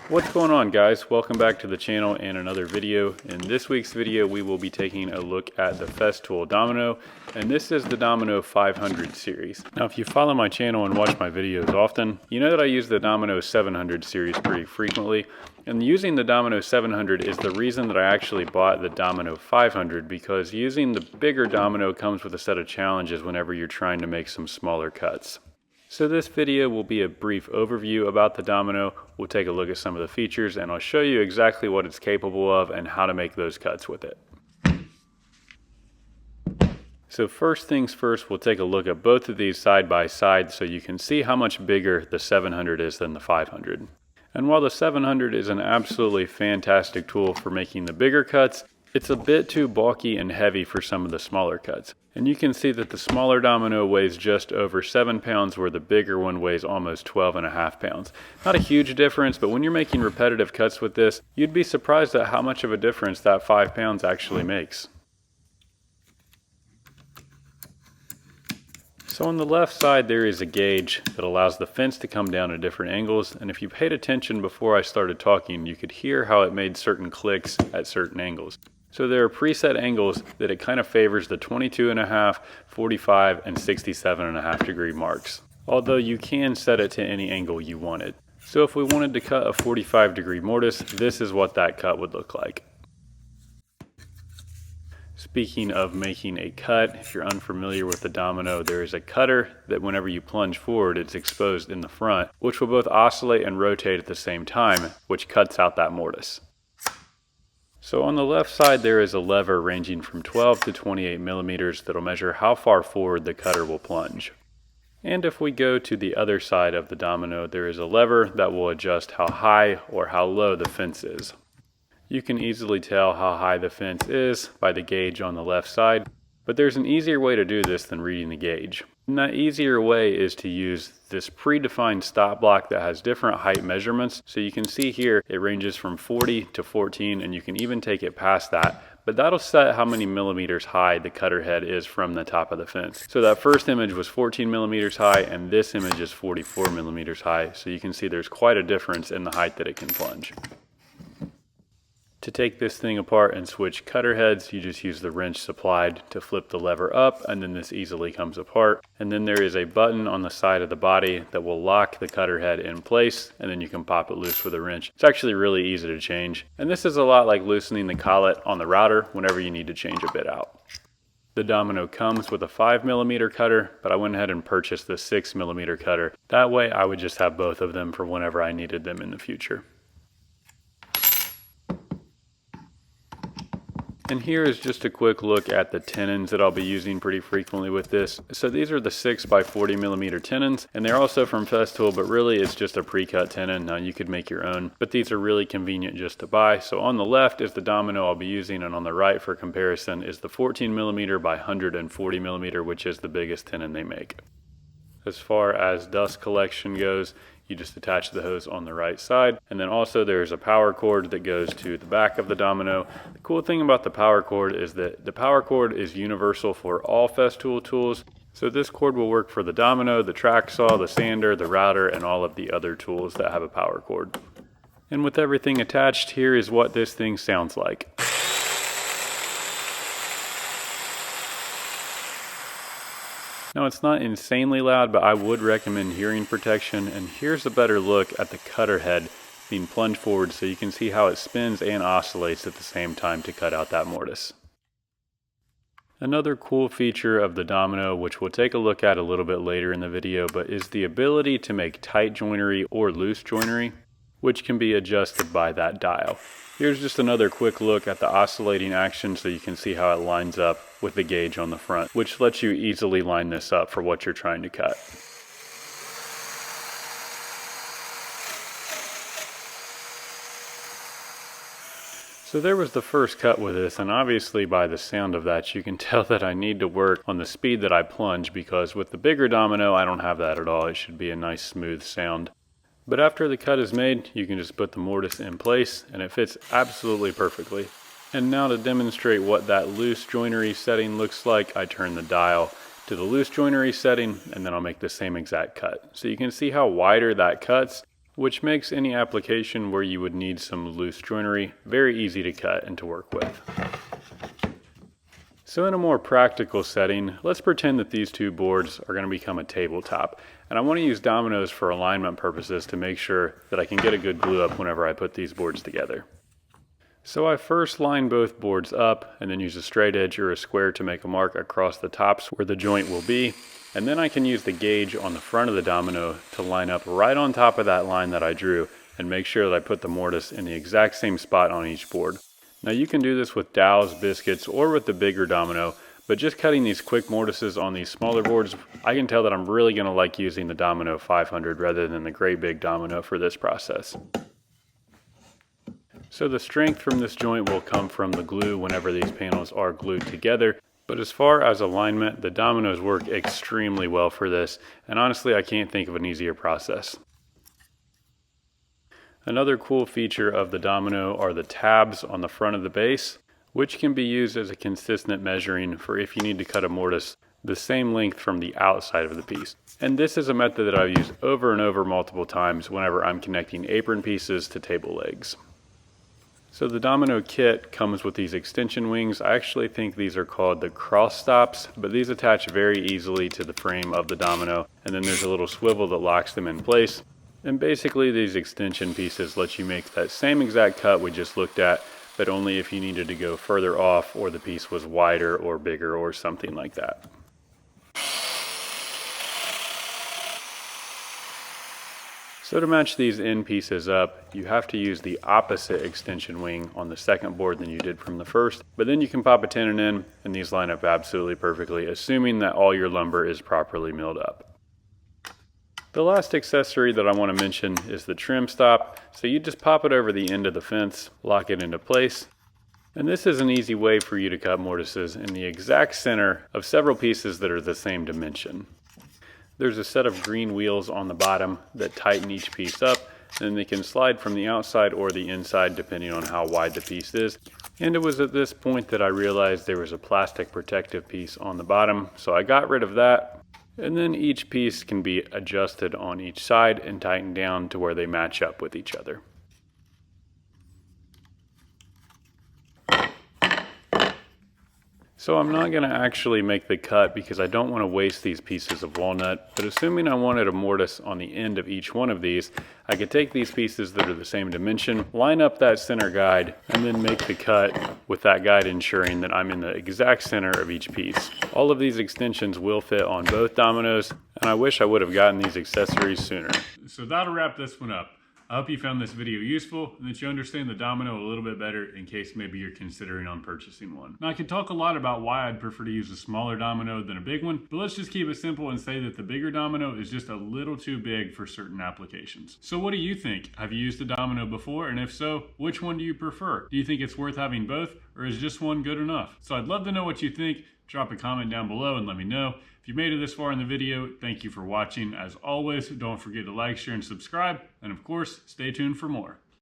What's going on, guys? Welcome back to the channel and another video. In this week's video we will be taking a look at the Festool Domino, and this is the Domino 500 series. Now if you follow my channel and watch my videos often, you know that I use the Domino 700 series pretty frequently, and using the Domino 700 is the reason that I actually bought the Domino 500, because using the bigger Domino comes with a set of challenges whenever you're trying to make some smaller cuts. So this video will be a brief overview about the Domino. We'll take a look at some of the features and I'll show you exactly what it's capable of and how to make those cuts with it. So first things first, we'll take a look at both of these side by side so you can see how much bigger the 700 is than the 500. And while the 700 is an absolutely fantastic tool for making the bigger cuts, it's a bit too bulky and heavy for some of the smaller cuts. And you can see that the smaller Domino weighs just over 7 pounds where the bigger one weighs almost 12.5 pounds. Not a huge difference, but when you're making repetitive cuts with this, you'd be surprised at how much of a difference that 5 pounds actually makes. So on the left side there is a gauge that allows the fence to come down at different angles, and if you paid attention before I started talking, you could hear how it made certain clicks at certain angles. So there are preset angles that it kind of favors the 22.5, 45, and 67.5 degree marks, although you can set it to any angle you wanted. So if we wanted to cut a 45 degree mortise, this is what that cut would look like. Speaking of making a cut, if you're unfamiliar with the Domino, there is a cutter that whenever you plunge forward, it's exposed in the front, which will both oscillate and rotate at the same time, which cuts out that mortise. So on the left side there is a lever ranging from 12 to 28 millimeters that'll measure how far forward the cutter will plunge. And if we go to the other side of the Domino, there is a lever that will adjust how high or how low the fence is. You can easily tell how high the fence is by the gauge on the left side, but there's an easier way to do this than reading the gauge. And that easier way is to use this predefined stop block that has different height measurements. So you can see here it ranges from 40 to 14, and you can even take it past that. But that'll set how many millimeters high the cutter head is from the top of the fence. So that first image was 14 millimeters high, and this image is 44 millimeters high. So you can see there's quite a difference in the height that it can plunge. To take this thing apart and switch cutter heads, you just use the wrench supplied to flip the lever up, and then this easily comes apart. And then there is a button on the side of the body that will lock the cutter head in place, and then you can pop it loose with a wrench. It's actually really easy to change. And this is a lot like loosening the collet on the router whenever you need to change a bit out. The Domino comes with a 5mm cutter, but I went ahead and purchased the 6mm cutter. That way I would just have both of them for whenever I needed them in the future. And here is just a quick look at the tenons that I'll be using pretty frequently with this. So these are the 6x40mm tenons, and they're also from Festool, but really it's just a pre-cut tenon. Now you could make your own, but these are really convenient just to buy. So on the left is the Domino I'll be using, and on the right for comparison is the 14mm by 140mm, which is the biggest tenon they make. As far as dust collection goes, you just attach the hose on the right side, and then also there's a power cord that goes to the back of the Domino. The cool thing about the power cord is that the power cord is universal for all Festool tools. So this cord will work for the Domino, the track saw, the sander, the router, and all of the other tools that have a power cord. And with everything attached, here is what this thing sounds like. Now it's not insanely loud, but I would recommend hearing protection, and here's a better look at the cutter head being plunged forward so you can see how it spins and oscillates at the same time to cut out that mortise. Another cool feature of the Domino, which we'll take a look at a little bit later in the video, but is the ability to make tight joinery or loose joinery, which can be adjusted by that dial. Here's just another quick look at the oscillating action so you can see how it lines up with the gauge on the front, which lets you easily line this up for what you're trying to cut. So there was the first cut with this, and obviously by the sound of that you can tell that I need to work on the speed that I plunge, because with the bigger Domino I don't have that at all. It should be a nice smooth sound. But after the cut is made, you can just put the mortise in place and it fits absolutely perfectly. And now to demonstrate what that loose joinery setting looks like, I turn the dial to the loose joinery setting and then I'll make the same exact cut. So you can see how wider that cuts, which makes any application where you would need some loose joinery very easy to cut and to work with. So in a more practical setting, let's pretend that these two boards are going to become a tabletop. And I want to use dominoes for alignment purposes to make sure that I can get a good glue up whenever I put these boards together. So I first line both boards up and then use a straight edge or a square to make a mark across the tops where the joint will be. And then I can use the gauge on the front of the domino to line up right on top of that line that I drew and make sure that I put the mortise in the exact same spot on each board. Now you can do this with dowels, biscuits, or with the bigger domino, but just cutting these quick mortises on these smaller boards, I can tell that I'm really going to like using the Domino 500 rather than the great big domino for this process. So the strength from this joint will come from the glue whenever these panels are glued together, but as far as alignment, the dominoes work extremely well for this, and honestly I can't think of an easier process. Another cool feature of the domino are the tabs on the front of the base, which can be used as a consistent measuring for if you need to cut a mortise the same length from the outside of the piece. And this is a method that I've used over and over multiple times whenever I'm connecting apron pieces to table legs. So the domino kit comes with these extension wings. I actually think these are called the cross stops, but these attach very easily to the frame of the domino, and then there's a little swivel that locks them in place. And basically these extension pieces let you make that same exact cut we just looked at, but only if you needed to go further off or the piece was wider or bigger or something like that. So to match these end pieces up, you have to use the opposite extension wing on the second board than you did from the first, but then you can pop a tenon in and these line up absolutely perfectly, assuming that all your lumber is properly milled up. The last accessory that I want to mention is the trim stop. So you just pop it over the end of the fence, lock it into place. And this is an easy way for you to cut mortises in the exact center of several pieces that are the same dimension. There's a set of green wheels on the bottom that tighten each piece up, and they can slide from the outside or the inside depending on how wide the piece is. And it was at this point that I realized there was a plastic protective piece on the bottom, so I got rid of that. And then each piece can be adjusted on each side and tightened down to where they match up with each other. So I'm not going to actually make the cut because I don't want to waste these pieces of walnut, but assuming I wanted a mortise on the end of each one of these, I could take these pieces that are the same dimension, line up that center guide, and then make the cut with that guide ensuring that I'm in the exact center of each piece. All of these extensions will fit on both dominoes, and I wish I would have gotten these accessories sooner. So that'll wrap this one up. I hope you found this video useful and that you understand the domino a little bit better in case maybe you're considering on purchasing one. Now I could talk a lot about why I'd prefer to use a smaller domino than a big one, but let's just keep it simple and say that the bigger domino is just a little too big for certain applications. So what do you think? Have you used a domino before? And if so, which one do you prefer? Do you think it's worth having both, or is just one good enough? So I'd love to know what you think. Drop a comment down below and let me know. If you made it this far in the video, thank you for watching. As always, don't forget to like, share, and subscribe. And of course, stay tuned for more.